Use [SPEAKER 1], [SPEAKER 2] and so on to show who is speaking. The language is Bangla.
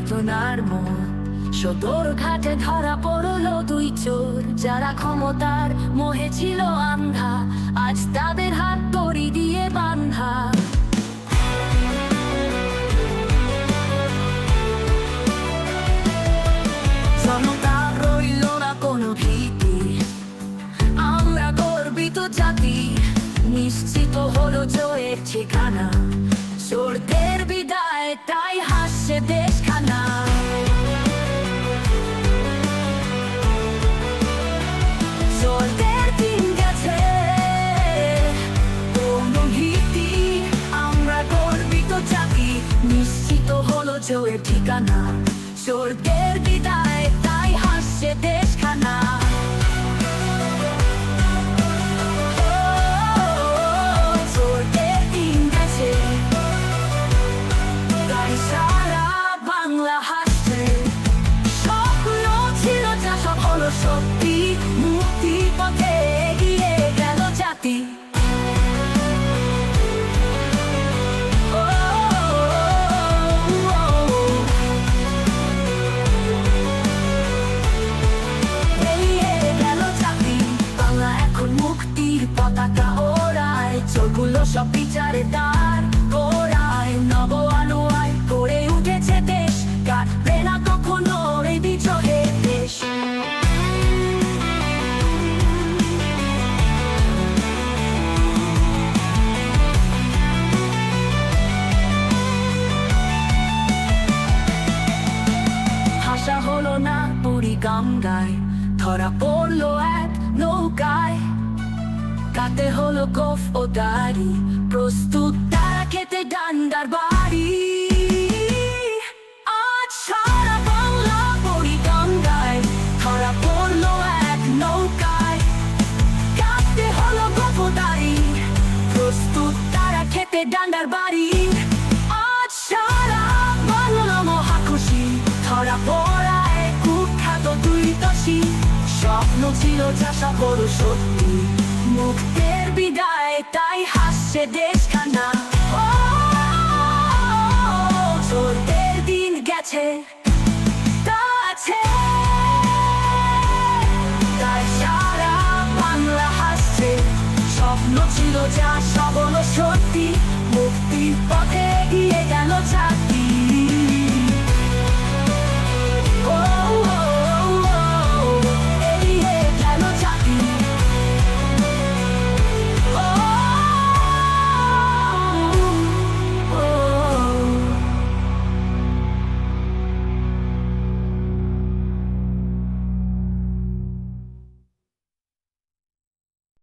[SPEAKER 1] ঘটনার মোড়। সদর ঘাটে ধরা পড়লো দুই চোর, যারা ক্ষমতার মোহে ছিল আন্ধা, আজ তাদের হাত দড়ি দিয়ে বান্ধা। জনতার রইল না কোনো ভীতি, আমরা গর্বিত জাতি, নিশ্চিত হলো জয়ের ঠিকানা। চোরদের বিদায় তাই হাসছে দেশখানা। চোরদের দিন গেছে কোনো ভীতি, আমরা গর্বিত জাতি, নিশ্চিত হলো জয়ের ঠিকানা। চোরদের বিদায় তাই হাসছে দেশখানা। চোরদের দিন গেছে তাই সারা বাংলা হাসছে। স্বপ্ন ছিল যা সব হলো সত্যি, মুক্তির পথে এগিয়ে গেল জাতি। পতাকা ওড়ায়, চোরগুলো সব বিচারে তার গোড়ায়। নব আনোয়ায় গড়ে উঠেছে দেশ, কাটবে না কখনো এই বিদ্রোহের দেশ। ভাষা হলো না পুরী গঙ্গায়, ধরা পড়লো এক নৌকায়। কাতে হলো গোফ ও দাড়ি, প্রস্তুত তারা খেতে ডান্ডার বাড়ি। আজ সারা বাংলা পড়ি গঙ্গায়, ধরা পড়লো এক নৌকায়। কাতে হলো গোফ ও দাড়ি, প্রস্তুত তারা খেতে ডান্ডার বাড়ি। আজ সারা বাংলা মহাখুশি, ধরা পড়ায় কুখ্যাত দুই দোষী। স্বপ্ন ছিল যা সব হলো সত্যি, মুক্তির বিদায় তাই হাসছে দেশখানা। চোরদের দিন গেছে তাই সারা বাংলা হাসছে। স্বপ্ন ছিল যা সব হলো সত্যি, মুক্তির পথে এগিয়ে গেল।